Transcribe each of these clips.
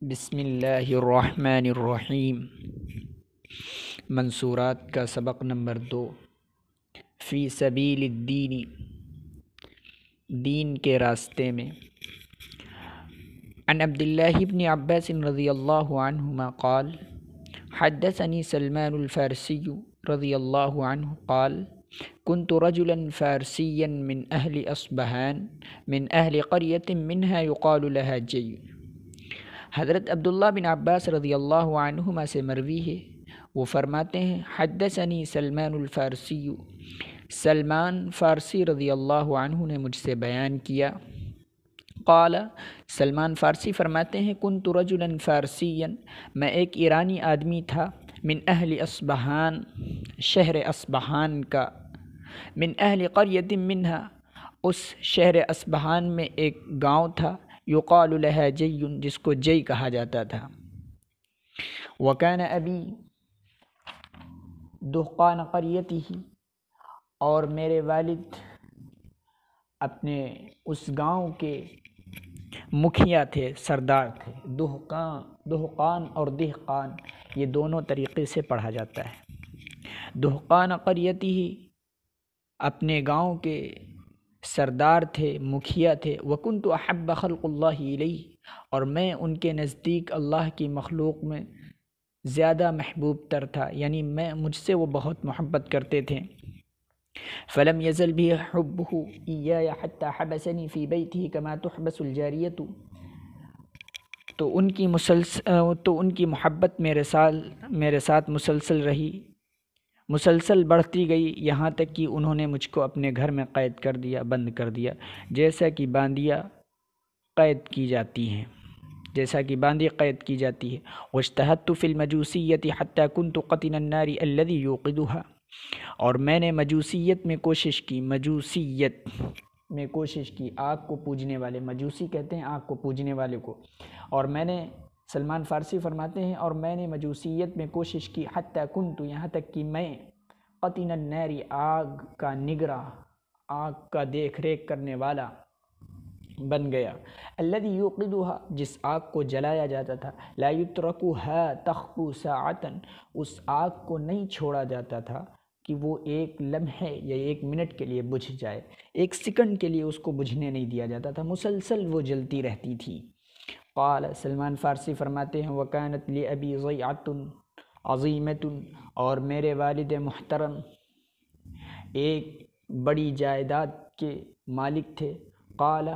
بسم اللہ الرحمن الرحیم۔ منصورات کا سبق نمبر 2، فی سبیل الدین، دین کے راستے میں۔ عن عبداللہ بن عباس رضی اللہ عنہما قال حدثني سلمان الفارسی رضی اللہ عنہ قال كنت رجلا فارسيا من أهل أصبهان من أهل قرية منها يقال لها جي۔ حضرت عبداللہ بن عباس رضی اللہ عنہما سے مروی ہے، وہ فرماتے ہیں حدثنی سلمان الفارسی، سلمان فارسی رضی اللہ عنہ نے مجھ سے بیان کیا۔ قال، سلمان فارسی فرماتے ہیں کنت رجلا فارسیا، میں ایک ایرانی آدمی تھا، من اہل اصبہان، شہر اصبہان کا، من اہل قریۃ منہا، اس شہر اصبہان میں ایک گاؤں تھا، یقال لها جی، جس کو جی کہا جاتا تھا۔ وکان ابی دہقان قریته، اور میرے والد اپنے اس گاؤں کے مکھیا تھے، سردار تھے۔ دہقان اور دہقان یہ دونوں طریقے سے پڑھا جاتا ہے۔ دہقان قریته اپنے گاؤں کے سردار تھے، مکھیا تھے۔ وکنت احب خلق اللہ الیہ، اور میں ان کے نزدیک اللہ کی مخلوق میں زیادہ محبوب تر تھا، یعنی مجھ سے وہ بہت محبت کرتے تھے۔ فلم یزل بھی حبہ ایای حتی حبسنی فی بیتہ کما تحبس الجاریۃ، تو ان کی محبت میرے ساتھ مسلسل رہی، مسلسل بڑھتی گئی، یہاں تک کہ انہوں نے مجھ کو اپنے گھر میں قید کر دیا، بند کر دیا، جیسا کہ باندیاں قید کی جاتی ہیں، واجتہدت فی المجوسیۃ حتی کنت قطن النار الذی یوقدها، اور میں نے مجوسیت میں کوشش کی، آگ کو پوجنے والے، مجوسی کہتے ہیں آگ کو پوجنے والے کو، اور میں نے، سلمان فارسی فرماتے ہیں، اور میں نے مجوسیت میں کوشش کی، حتی کنت، یہاں تک کہ میں، قطن النار، آگ کا نگراں، آگ کا دیکھ ریکھ کرنے والا بن گیا، الذی یوقدها، جس آگ کو جلایا جاتا تھا، لا یترکها تخفو ساعتا، اس آگ کو نہیں چھوڑا جاتا تھا کہ وہ ایک لمحے یا ایک منٹ کے لیے بجھ جائے، ایک سیکنڈ کے لیے اس کو بجھنے نہیں دیا جاتا تھا، مسلسل وہ جلتی رہتی تھی۔ قال، سلمان فارسی فرماتے ہیں وکانت لأبی ضیعۃ عظیمۃ، اور میرے والد محترم ایک بڑی جائیداد کے مالک تھے۔ قال،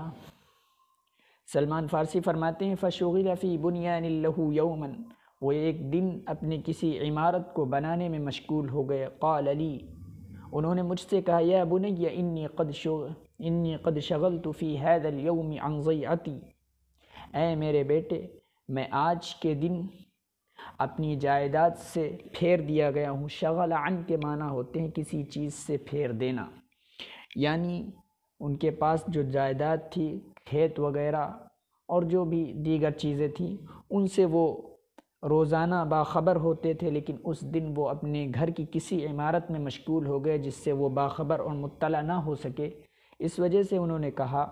سلمان فارسی فرماتے ہیں فشغل فی بنیان لہ یوما، وہ ایک دن اپنی کسی عمارت کو بنانے میں مشغول ہو گئے۔ قال لی، انہوں نے مجھ سے کہا یا بنی انی قد شغلت فی هذا اليوم عن ضیعتی، اے میرے بیٹے، میں آج کے دن اپنی جائیداد سے پھیر دیا گیا ہوں۔ شغل عن کے معنی ہوتے ہیں کسی چیز سے پھیر دینا، یعنی ان کے پاس جو جائیداد تھی، کھیت وغیرہ اور جو بھی دیگر چیزیں تھیں، ان سے وہ روزانہ باخبر ہوتے تھے، لیکن اس دن وہ اپنے گھر کی کسی عمارت میں مشغول ہو گئے جس سے وہ باخبر اور مطلع نہ ہو سکے۔ اس وجہ سے انہوں نے کہا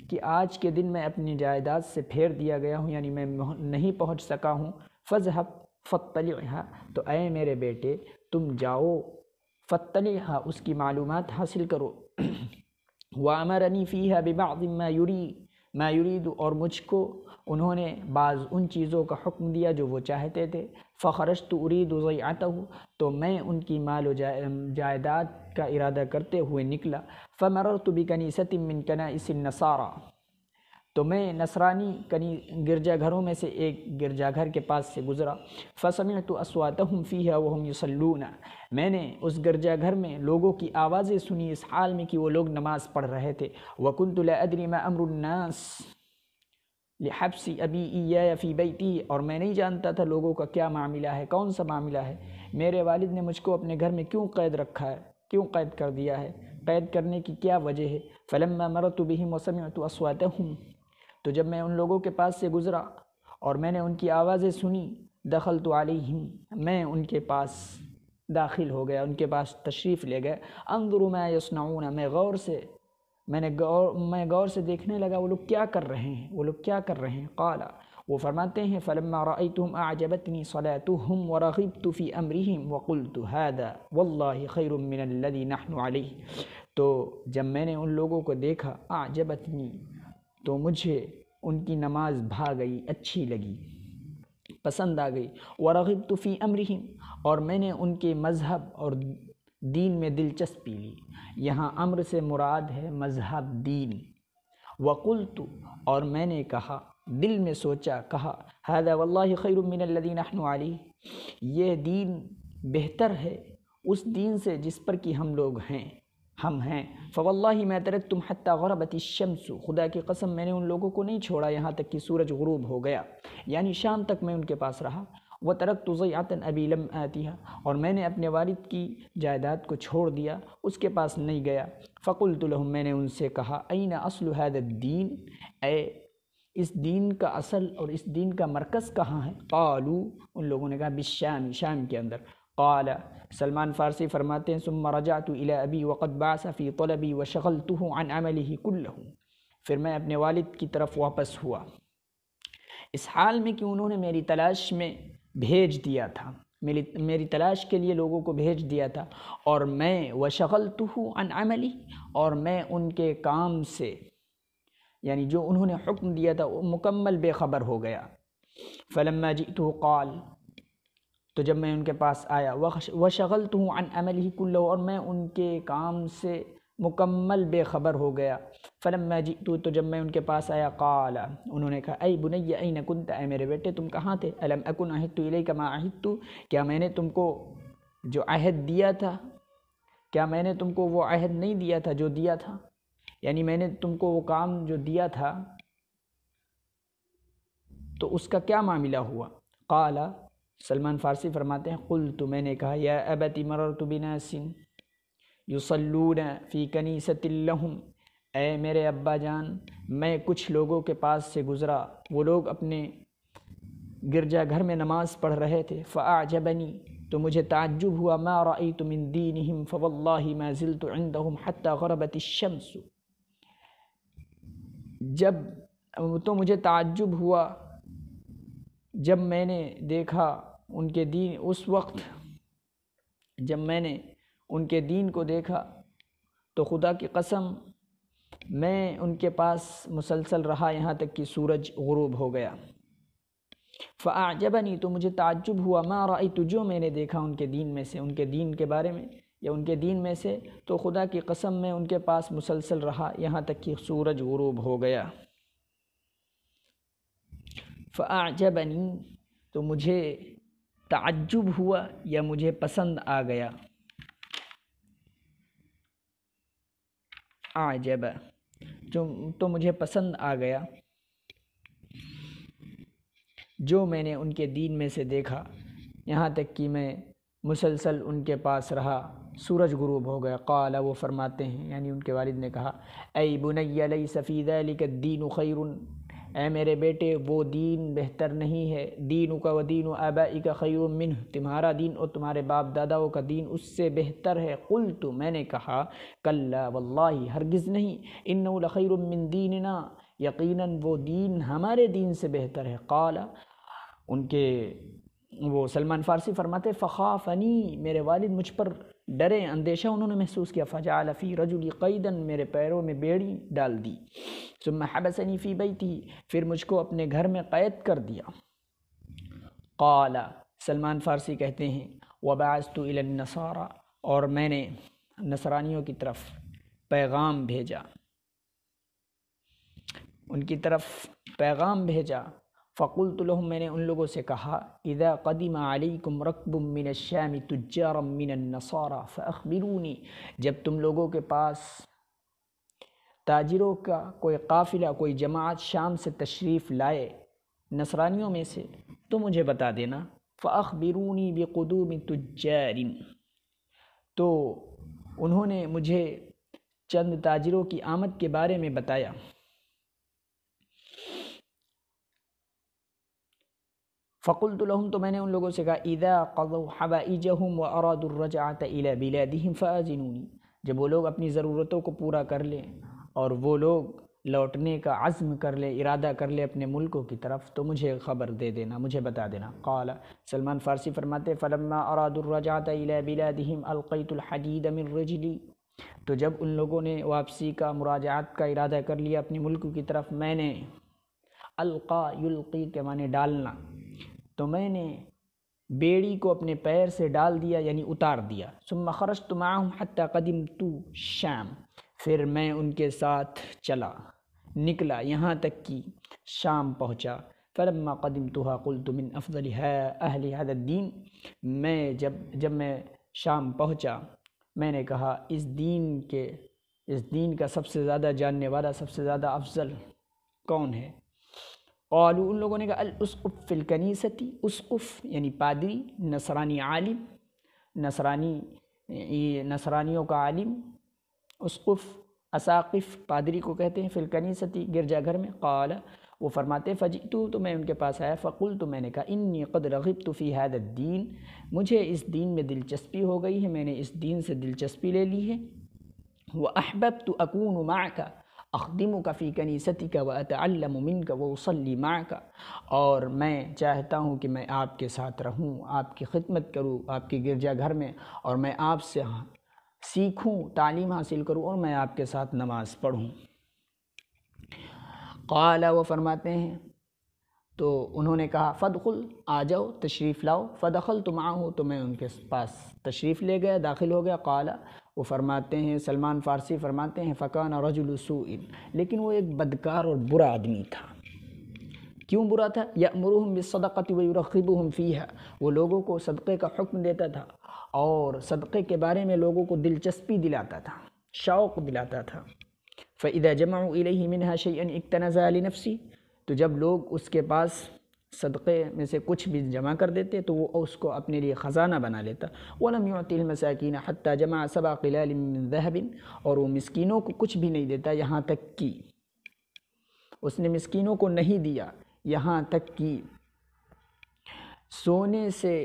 کہ آج کے دن میں اپنی جائیداد سے پھیر دیا گیا ہوں، یعنی میں نہیں پہنچ سکا ہوں۔ فاذهب فاطلعها، تو اے میرے بیٹے تم جاؤ، فاطلعها، اس کی معلومات حاصل کرو۔ وامرنی فیہا ببعض ما یرید، اور مجھ کو انہوں نے بعض ان چیزوں کا حکم دیا جو وہ چاہتے تھے۔ فخرجت ارید ضیعتہ، تو میں ان کی مال و جائیداد کا ارادہ کرتے ہوئے نکلا۔ فمررت بکنیسۃ من کنائس النصارى، تو میں نصرانی گرجا گھروں میں سے ایک گرجا گھر کے پاس سے گزرا۔ فسمعت اصواتهم فیہا وهم یصلون، میں نے اس گرجا گھر میں لوگوں کی آوازیں سنی اس حال میں کہ وہ لوگ نماز پڑھ رہے تھے۔ وکنت لا ادری ما امر الناس لحبس ابی ایای فی بیتی، اور میں نہیں جانتا تھا لوگوں کا کیا معاملہ ہے، کون سا معاملہ ہے، میرے والد نے مجھ کو اپنے گھر میں کیوں قید رکھا ہے، کیوں قید کر دیا ہے، قید کرنے کی کیا وجہ ہے۔ فلما مررت بهم وسمعت اصواتهم، تو جب میں ان لوگوں کے پاس سے گزرا اور میں نے ان کی آوازیں سنی، دخلت علیہم، میں ان کے پاس داخل ہو گیا، ان کے پاس تشریف لے گئے۔ انظر ما یصنعون، میں غور سے دیکھنے لگا وہ لوگ کیا کر رہے ہیں، قال، وہ فرماتے ہیں فلما رأيتهم أعجبتني صلاتهم ورغبت في أمرهم وقلت هذا والله خير من الذي نحن عليه. تو جب میں نے ان لوگوں کو دیکھا اعجبتنی تو مجھے ان کی نماز بھا گئی، اچھی لگی، پسند آ گئی. ورغبت فی امرہم، اور میں نے ان کے مذہب اور دین میں دلچسپی لی. یہاں امر سے مراد ہے مذہب، دین. وقلت، اور میں نے کہا، دل میں سوچا، کہا، ھذا واللہ خیر من الذی نحن علیہ، یہ دین بہتر ہے اس دین سے جس پر کہ ہم لوگ ہیں، ہم ہیں. فواللہ ما ترکتم حتی غربت الشمس، خدا کی قسم میں نے ان لوگوں کو نہیں چھوڑا یہاں تک کہ سورج غروب ہو گیا، یعنی شام تک میں ان کے پاس رہا. وترکت ضیعة ابی لم آتیها، اور میں نے اپنے والد کی جائیداد کو چھوڑ دیا، اس کے پاس نہیں گیا. فقلت لهم، میں نے ان سے کہا، این اصل هذا الدین، اے اس دین کا اصل اور اس دین کا مرکز کہاں ہے؟ قالوا، ان لوگوں نے کہا، بالشام، شام کے اندر. قال، سلمان فارسی فرماتے ہیں ثم رجعت الى ابی وقد بعث فی طلبی وشغلته عن عمله كله، پھر میں اپنے والد کی طرف واپس ہوا اس حال میں کہ انہوں نے میری تلاش میں بھیج دیا تھا، میری تلاش کے لیے لوگوں کو بھیج دیا تھا، اور میں وشغلته عن عملی، اور میں ان کے کام سے، یعنی جو انہوں نے حکم دیا تھا، وہ مکمل بے خبر ہو گیا. فلما جئته قال، تو جب میں ان کے پاس آیا، وشغلته عن عمله كله، اور میں ان کے کام سے مکمل بے خبر ہو گیا. فلما جئت، تو جب میں ان کے پاس آیا، قال، انہوں نے کہا، اے بنی این کنت، اے میرے بیٹے تم کہاں تھے؟ الم اکن عہدت الیک ما عہدت، کیا میں نے تم کو جو عہد دیا تھا، کیا میں نے تم کو وہ عہد نہیں دیا تھا جو دیا تھا، یعنی میں نے تم کو وہ کام جو دیا تھا تو اس کا کیا معاملہ ہوا؟ قال، سلمان فارسی فرماتے ہیں قلت، میں نے کہا، یا ابت مررت بناس یصلون فی کنیست لہم، اے میرے ابا جان، میں کچھ لوگوں کے پاس سے گزرا، وہ لوگ اپنے گرجا گھر میں نماز پڑھ رہے تھے. فاعجبنی، تو مجھے تعجب ہوا، ما رأیت من دینہم فواللہ ما زلت عندہم حتی غربت الشمس، تو مجھے تعجب ہوا جب میں نے دیکھا ان کے دین، اس وقت جب میں نے ان کے دین کو دیکھا تو خدا کی قسم میں ان کے پاس مسلسل رہا یہاں تک کہ سورج غروب ہو گیا. فاعجبنی، تو مجھے تعجب ہوا، ما رأیت، جو میں نے دیکھا ان کے دین میں سے، ان کے دین کے بارے میں یا ان کے دین میں سے، تو خدا کی قسم میں ان کے پاس مسلسل رہا یہاں تک کہ سورج غروب ہو گیا. فاعجبنی، تو مجھے تعجب ہوا یا مجھے پسند آ گیا. اعجب، تو مجھے پسند آ گیا جو میں نے ان کے دین میں سے دیکھا یہاں تک کہ میں مسلسل ان کے پاس رہا، سورج غروب ہو گیا. قال، وہ فرماتے ہیں، یعنی ان کے والد نے کہا، اے بنی لیس فی ذلک الدین خیر، اے میرے بیٹے وہ دین بہتر نہیں ہے، دینک و دین آبائک خیر منہ، تمہارا دین اور تمہارے باپ داداؤں کا دین اس سے بہتر ہے. قلت، میں نے کہا، کلا واللہ، ہرگز نہیں، انہ لخیر من دیننا، یقیناً وہ دین ہمارے دین سے بہتر ہے. قال، ان کے وہ سلمان فارسی فرماتے فخافنی، میرے والد مجھ پر ڈرے، اندیشہ انہوں نے محسوس کیا. فجعل فی رجلی قیدا، میرے پیروں میں بیڑی ڈال دی. ثم حبسنی فی بیتی، پھر مجھ کو اپنے گھر میں قید کر دیا. قال، سلمان فارسی کہتے ہیں وبعثت الی النصارى، اور میں نے نصرانیوں کی طرف پیغام بھیجا، ان کی طرف پیغام بھیجا. فقلت لهم، میں نے ان لوگوں سے کہا، اذا قدم علیکم رکب من الشام تجارا من النصارى فاخبرونی، جب تم لوگوں کے پاس تاجروں کا کوئی قافلہ، کوئی جماعت شام سے تشریف لائے نصرانیوں میں سے تو مجھے بتا دینا. فاخبرونی بقدوم تجار، تو انہوں نے مجھے چند تاجروں کی آمد کے بارے میں بتایا. فقلت لهم، تو میں نے ان لوگوں سے کہا، اذا قضوا حوائجهم وارادوا الرجعة الى بلادهم فاذنونی، جب وہ لوگ اپنی ضرورتوں کو پورا کر لیں اور وہ لوگ لوٹنے کا عزم کر لے، ارادہ کر لے اپنے ملکوں کی طرف تو مجھے خبر دے دینا، مجھے بتا دینا۔ قال سلمان فارسی فرماتے فلما ارادوا الرجعة الى بلادهم القيت الحديد من رجلي، تو جب ان لوگوں نے واپسی کا، مراجعات کا ارادہ کر لیا اپنے ملک کی طرف، میں نے القا یلقی کے معنی ڈالنا، تو میں نے بیڑی کو اپنے پیر سے ڈال دیا یعنی اتار دیا۔ ثم خرجت معهم حتى قدمت شام، پھر میں ان کے ساتھ چلا، نکلا یہاں تک کہ شام پہنچا۔ فلما قدمتها قلت من افضل اہل هذا الدین، میں جب میں شام پہنچا میں نے کہا اس دین کا سب سے زیادہ جاننے والا، سب سے زیادہ افضل کون ہے؟ قالوا، ان لوگوں نے کہا الاسقف فی الکنیستی، اسقف یعنی پادری، نصرانی عالم، نصرانیوں کا عالم، اسقف اساقف پادری کو کہتے ہیں، فی الکنیستی گرجا گھر میں۔ قال، وہ فرماتے فجئتو، تو میں ان کے پاس آیا، فقلت، میں نے کہا انی قد رغبت فی هذا الدین، مجھے اس دین میں دلچسپی ہو گئی ہے، میں نے اس دین سے دلچسپی لے لی ہے۔ واحببت اکون معک اخدمک فی کنیستک واتعلم منک واصلی معک، اور میں چاہتا ہوں کہ میں آپ کے ساتھ رہوں، آپ کی خدمت کروں آپ کے گرجا گھر میں، اور میں آپ سے سیکھوں، تعلیم حاصل کروں، اور میں آپ کے ساتھ نماز پڑھوں۔ قال، وہ فرماتے ہیں تو انہوں نے کہا فدخل، آ جاؤ، تشریف لاؤ۔ فدخلت معه، تو میں ان کے پاس تشریف لے گیا، داخل ہو گیا۔ قال، وہ فرماتے ہیں سلمان فارسی فرماتے ہیں فکان رجل سوء، لیکن وہ ایک بدکار اور برا آدمی تھا۔ کیوں برا تھا؟ یأمرهم بالصدقۃ ویرغبهم فیها، وہ لوگوں کو صدقے کا حکم دیتا تھا اور صدقے کے بارے میں لوگوں کو دلچسپی دلاتا تھا، شوق دلاتا تھا۔ فإذا جمعوا إليه منها شيئا اكتنزها لنفسه، تو جب لوگ اس کے پاس صدقے میں سے کچھ بھی جمع کر دیتے تو وہ اس کو اپنے لیے خزانہ بنا لیتا۔ وَلَمْ يُعْطِ الْمَسَاكِينَ حَتَّى جَمَعَ 7 قِلَالٍ مِّن ذَهَبٍ، اور وہ مسکینوں کو کچھ بھی نہیں دیتا یہاں تک کہ اس نے مسکینوں کو نہیں دیا یہاں تک کہ سونے سے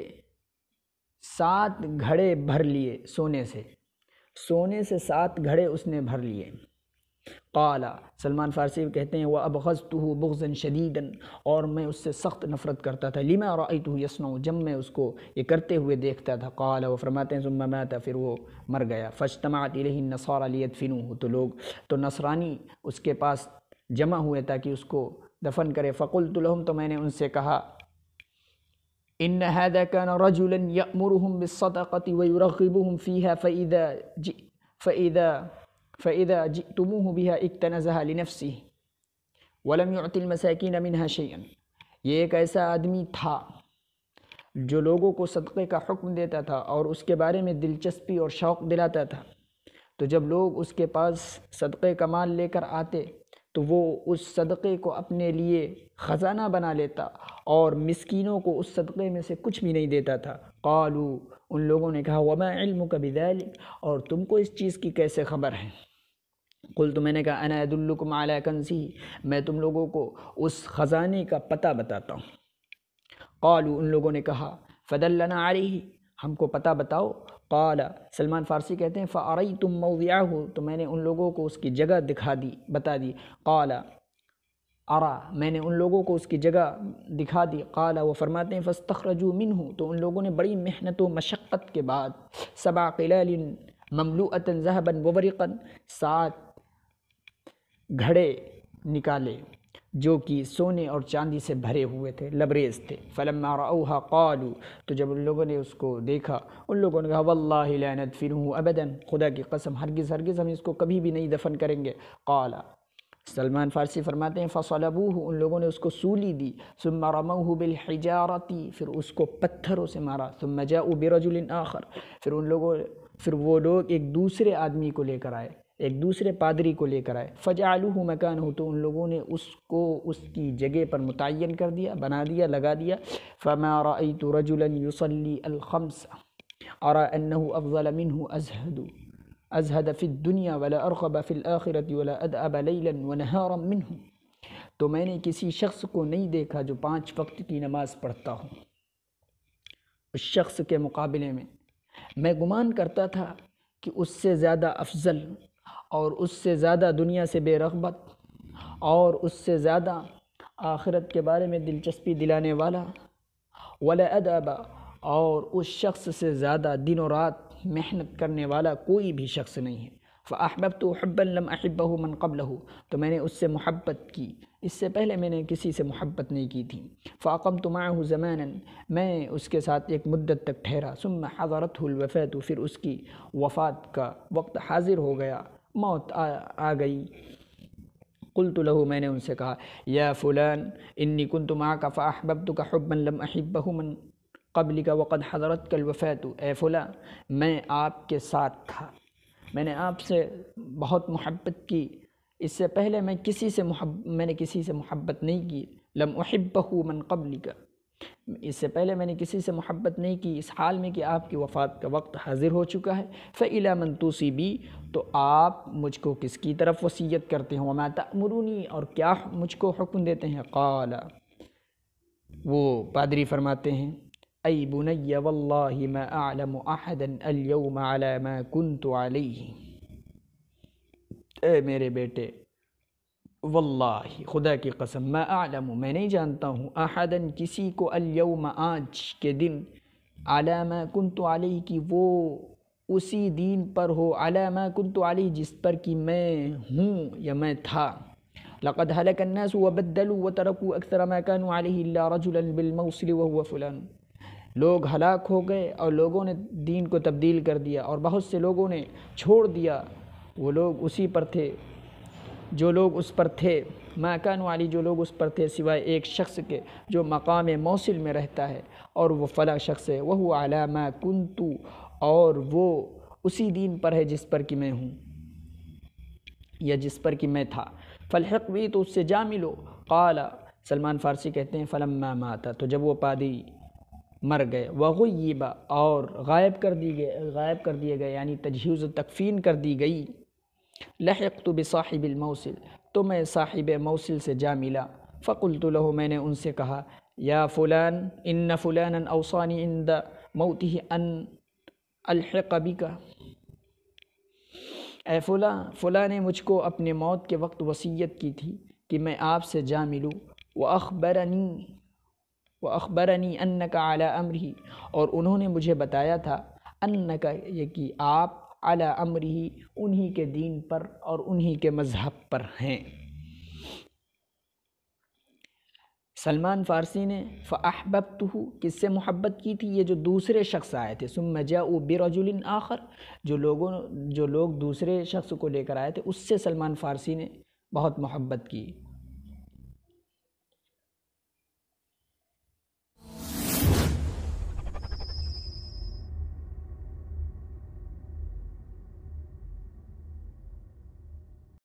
7 گھڑے بھر لیے، سونے سے 7 گھڑے اس نے بھر لیے۔ قال، سلمان فارسی کہتے ہیں وَأَبْغَضْتُهُ بُغْضًا شَدِيدًا، اور میں اس سے سخت نفرت کرتا تھا، لِمَا رَأَيْتُهُ يَصْنَعُ، جب میں اس کو یہ کرتے ہوئے دیکھتا تھا۔ قال، وہ فرماتے ہیں ثُمَّ مَاتَ، پھر وہ مر گیا۔ فاجتمعت إِلَيْهِ النَّصَارَى لِيَدْفِنُوهُ، تو نصرانی اس کے پاس جمع ہوئے تاکہ اس کو دفن کرے۔ فقلت لهم، تو میں نے ان سے کہا إن هذا كان رجلا يأمرهم بالصدقة ويرغبهم فيها فإذا جئتموه بها اكتنزها لنفسه ولم يعط المساكين منها شيئا، یہ ایک ایسا آدمی تھا جو لوگوں کو صدقے کا حکم دیتا تھا اور اس کے بارے میں دلچسپی اور شوق دلاتا تھا، تو جب لوگ اس کے پاس صدقے کا مال لے کر آتے تو وہ اس صدقے کو اپنے لیے خزانہ بنا لیتا اور مسکینوں کو اس صدقے میں سے کچھ بھی نہیں دیتا تھا۔ قالوا، ان لوگوں نے کہا وما علمک بذلک، اور تم کو اس چیز کی کیسے خبر ہے؟ قلت، میں نے کہا انا ادلکم علی کنزہ، میں تم لوگوں کو اس خزانے کا پتہ بتاتا ہوں۔ قالوا، ان لوگوں نے کہا فدلنا علیہ، ہم کو پتہ بتاؤ۔ قال، سلمان فارسی کہتے ہیں فأریتم موضعہ، تو میں نے ان لوگوں کو اس کی جگہ بتا دی۔ قال ارا، میں نے ان لوگوں کو اس کی جگہ دکھا دی۔ قال، وہ فرماتے ہیں فاستخرجوا منہ، تو ان لوگوں نے بڑی محنت و مشقت کے بعد 7 قلال مملوءة ذهبا وورقا، 7 گھڑے نکالے جو کہ سونے اور چاندی سے بھرے ہوئے تھے، لبریز تھے۔ فلما رأوها قالوا، تو جب ان لوگوں نے اس کو دیکھا ان لوگوں نے کہا واللہ لا ندفنه ابدا، خدا کی قسم ہرگز ہم اس کو کبھی بھی نہیں دفن کریں گے۔ قال، سلمان فارسی فرماتے ہیں فصلبوه، ان لوگوں نے اس کو سولی دی۔ ثم رموه بالحجارة، پھر اس کو پتھروں سے مارا۔ ثم جاءوا برجل آخر، پھر وہ لوگ ایک دوسرے آدمی کو لے کر آئے، ایک دوسرے پادری کو لے کر آئے۔ فجعلوه مکانہ، تو ان لوگوں نے اس کو اس کی جگہ پر متعین کر دیا، بنا دیا، لگا دیا۔ فما رأيت رجلا يصلي الخمس ارى انه افضل منه ازهد في الدنيا ولا ارغب في الآخرة ولا ادأب ليلا ونهارا منه، تو میں نے کسی شخص کو نہیں دیکھا جو 5 وقت کی نماز پڑھتا ہوں، اس شخص کے مقابلے میں گمان کرتا تھا کہ اس سے زیادہ افضل اور اس سے زیادہ دنیا سے بے رغبت اور اس سے زیادہ آخرت کے بارے میں دلچسپی دلانے والا، ولا ادب، اور اس شخص سے زیادہ دن و رات محنت کرنے والا کوئی بھی شخص نہیں ہے۔ فأحببت حبا لم أحبه من قبله، تو میں نے اس سے محبت کی، اس سے پہلے میں نے کسی سے محبت نہیں کی تھی۔ فأقمت معه زمانا، میں اس کے ساتھ ایک مدت تک ٹھہرا۔ ثم حضرته الوفاة، پھر اس کی وفات کا وقت حاضر ہو گیا، موت آ گئی۔ قلت له، میں نے ان سے کہا، یا فلان انی كنت معك فأحببتك حبا لم أحبه من قبلك وقد حضرتك الوفاة، اے فلان میں آپ کے ساتھ تھا، میں نے آپ سے بہت محبت کی، اس سے پہلے میں نے کسی سے محبت نہیں کی۔ لم احبه من قبلک، اس سے پہلے میں نے کسی سے محبت نہیں کی، اس حال میں کہ آپ کی وفات کا وقت حاضر ہو چکا ہے۔ فإلی من توصی بی، تو آپ مجھ کو کس کی طرف وصیت کرتے ہیں؟ وما تأمرونی، اور کیا مجھ کو حکم دیتے ہیں؟ قال، وہ پادری فرماتے ہیں، ای بنی واللہ ما اعلم احدا اليوم على ما كنت علیہ، اے میرے بیٹے، واللہ خدا کی قسم، ما اعلم میں نہیں جانتا ہوں، احدا کسی کو، اليوم آج کے دن، علی ما كنت علیہ کی وہ اسی دین پر ہو، علی ما كنت علیہ جس پر کہ میں ہوں یا میں تھا۔ لقد هلك الناس وبدلوا وتركوا اکثر ما كانوا علیہ الا رجلا بالموصل وهو فلان، لوگ ہلاک ہو گئے اور لوگوں نے دین کو تبدیل کر دیا، اور بہت سے لوگوں نے چھوڑ دیا، وہ لوگ اسی پر تھے جو لوگ اس پر تھے، ما كانوا علی جو لوگ اس پر تھے، سوائے ایک شخص کے جو مقام موصل میں رہتا ہے، اور وہ فلاں شخص ہے، وهو علی ما كنت، اور وہ اسی دین پر ہے جس پر کہ میں ہوں یا جس پر کہ میں تھا۔ فالحق بی، تو اس سے جا ملو۔ قال، سلمان فارسی کہتے ہیں، فلما مات، تو جب وہ پادری مر گئے، وغیب، اور غائب کر دیے گئے یعنی تجہیز و تکفین کر دی گئی، لحقت بصاحب الموصل، تو میں صاحب موصل سے جا ملا۔ فقلت له، میں نے ان سے کہا، یا فلان ان فلانا اوصانی عند موته ان الحق بک، اے فلاں نے مجھ کو اپنے موت کے وقت وصیت کی تھی کہ میں آپ سے جا ملوں، وأخبرنی انک علی امرہ، اور انہوں نے مجھے بتایا تھا، انک، یہ کہ آپ، علی امرہ انہی کے دین پر اور انہی کے مذہب پر ہیں۔ سلمان فارسی نے فأحببتہ کس سے محبت کی تھی؟ یہ جو دوسرے شخص آئے تھے، ثم جاؤوا برجل آخر، جو لوگ دوسرے شخص کو لے کر آئے تھے، اس سے سلمان فارسی نے بہت محبت کی۔